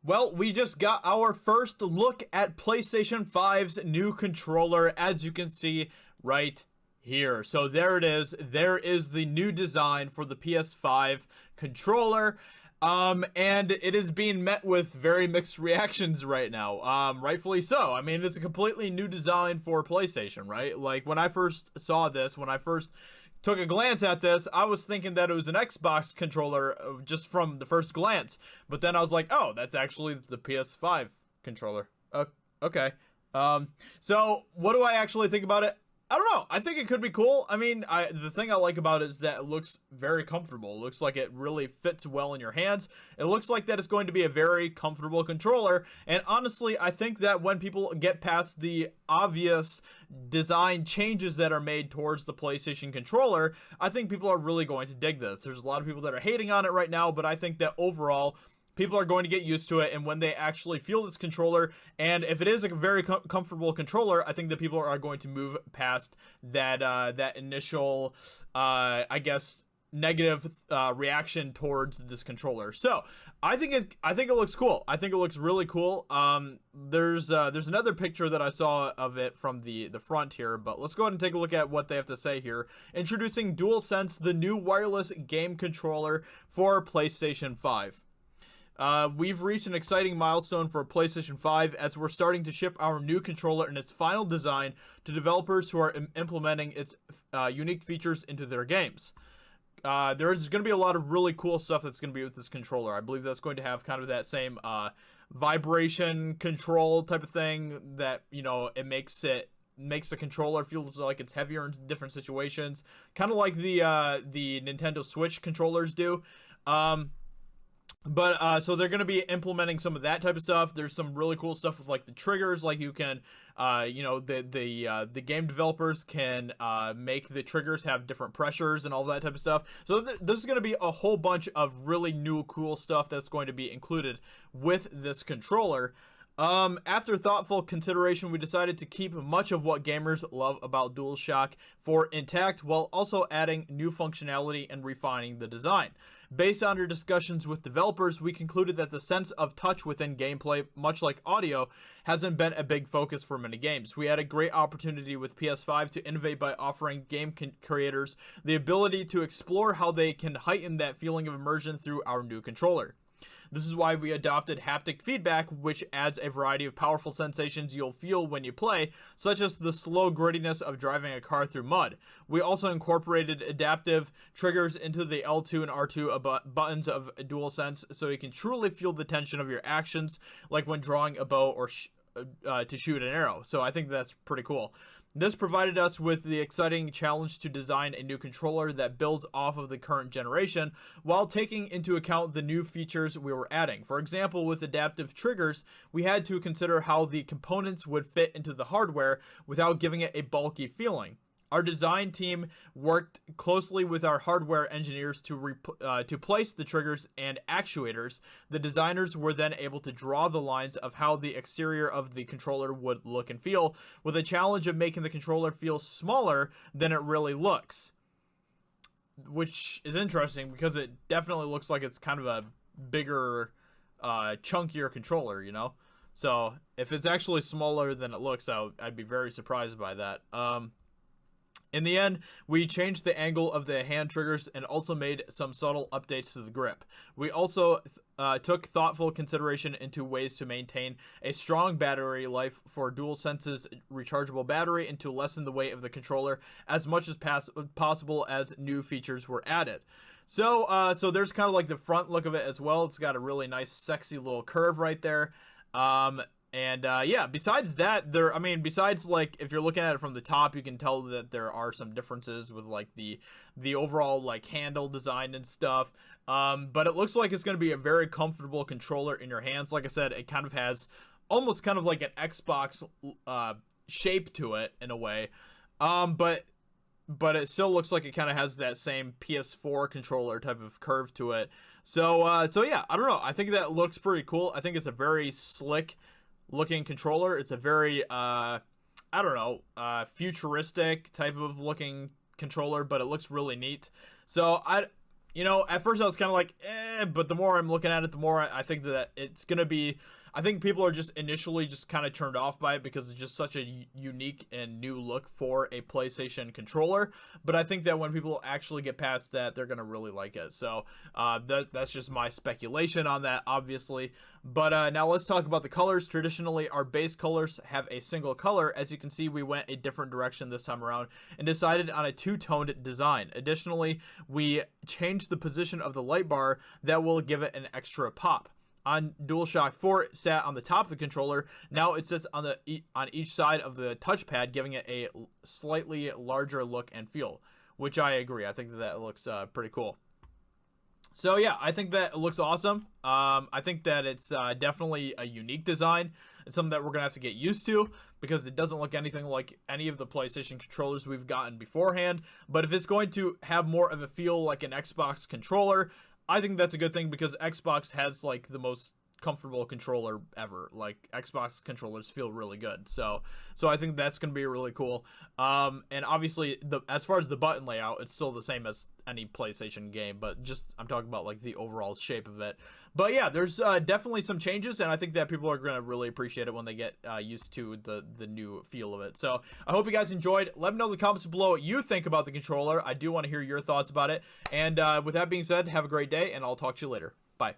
Well, we just got our first look at PlayStation 5's new controller, as you can see right here. So there it is. There is the new design for the PS5 controller. And it is being met with very mixed reactions right now. Rightfully so. I mean, it's a completely new design for PlayStation, right? Like, when I first saw this, when I first took a glance at this, I was thinking that it was an Xbox controller just from the first glance. But then I was like, oh, that's actually the PS5 controller. Okay. So what do I actually think about it? I don't know. I think it could be cool. I mean, the thing I like about it is that it looks very comfortable. It looks like it really fits well in your hands. It looks like that it's going to be a very comfortable controller. And honestly, I think that when people get past the obvious design changes that are made towards the PlayStation controller, I think people are really going to dig this. There's a lot of people that are hating on it right now, but I think that overall, people are going to get used to it, and when they actually feel this controller, and if it is a very comfortable controller, I think that people are going to move past that that initial, I guess, negative reaction towards this controller. So I think it looks cool. I think it looks really cool. There's another picture that I saw of it from the front here, but let's go ahead and take a look at what they have to say here. Introducing DualSense, the new wireless game controller for PlayStation 5. We've reached an exciting milestone for PlayStation 5 as we're starting to ship our new controller in its final design to developers who are implementing its unique features into their games. There's going to be a lot of really cool stuff that's going to be with this controller. I believe that's going to have kind of that same vibration control type of thing that, you know, it makes the controller feels like it's heavier in different situations, kind of like the Nintendo Switch controllers do. So they're going to be implementing some of that type of stuff. There's some really cool stuff with like the triggers, like you can, the game developers can make the triggers have different pressures and all that type of stuff. So there's going to be a whole bunch of really new cool stuff that's going to be included with this controller. After thoughtful consideration, we decided to keep much of what gamers love about DualShock 4 intact while also adding new functionality and refining the design. Based on our discussions with developers, we concluded that the sense of touch within gameplay, much like audio, hasn't been a big focus for many games. We had a great opportunity with PS5 to innovate by offering game creators the ability to explore how they can heighten that feeling of immersion through our new controller. This is why we adopted haptic feedback, which adds a variety of powerful sensations you'll feel when you play, such as the slow grittiness of driving a car through mud. We also incorporated adaptive triggers into the L2 and R2 buttons of DualSense, so you can truly feel the tension of your actions, like when drawing a bow or to shoot an arrow. So I think that's pretty cool. This provided us with the exciting challenge to design a new controller that builds off of the current generation while taking into account the new features we were adding. For example, with adaptive triggers, we had to consider how the components would fit into the hardware without giving it a bulky feeling. Our design team worked closely with our hardware engineers to place the triggers and actuators. The designers were then able to draw the lines of how the exterior of the controller would look and feel, with a challenge of making the controller feel smaller than it really looks. Which is interesting because it definitely looks like it's kind of a bigger, chunkier controller, you know? So if it's actually smaller than it looks, I'd be very surprised by that. In the end, we changed the angle of the hand triggers and also made some subtle updates to the grip. We also took thoughtful consideration into ways to maintain a strong battery life for DualSense's rechargeable battery and to lessen the weight of the controller as much as possible as new features were added. So there's kind of like the front look of it as well. It's got a really nice, sexy little curve right there. Besides that, besides like if you're looking at it from the top, you can tell that there are some differences with like the overall like handle design and stuff. But it looks like it's going to be a very comfortable controller in your hands. Like I said, it kind of has almost kind of like an Xbox shape to it in a way. But it still looks like it kind of has that same PS4 controller type of curve to it. So yeah, I don't know. I think that looks pretty cool. I think it's a very slick looking controller. It's a very futuristic type of looking controller, but it looks really neat. So You know, at first I was kind of like, but the more I'm looking at it, the more I think that it's going to be, I think people are just initially just kind of turned off by it because it's just such a unique and new look for a PlayStation controller. But I think that when people actually get past that, they're going to really like it. So that's just my speculation on that, obviously. But now let's talk about the colors. Traditionally, our base colors have a single color. As you can see, we went a different direction this time around and decided on a two-toned design. Additionally, we changed the position of the light bar that will give it an extra pop. On DualShock 4, it sat on the top of the controller. Now it sits on each side of the touchpad, giving it a slightly larger look and feel, which I agree. I think that looks pretty cool. So yeah, I think that it looks awesome. I think that it's definitely a unique design. It's something that we're gonna have to get used to because it doesn't look anything like any of the PlayStation controllers we've gotten beforehand. But if it's going to have more of a feel like an Xbox controller, I think that's a good thing because Xbox has like the most comfortable controller ever. Like Xbox controllers feel really good. So I think that's going to be really cool. And obviously as far as the button layout, it's still the same as any PlayStation game, but just I'm talking about like the overall shape of it. But yeah, there's definitely some changes, and I think that people are going to really appreciate it when they get used to the new feel of it. So I hope you guys enjoyed. Let me know in the comments below what you think about the controller. I do want to hear your thoughts about it. And with that being said, have a great day, and I'll talk to you later. Bye.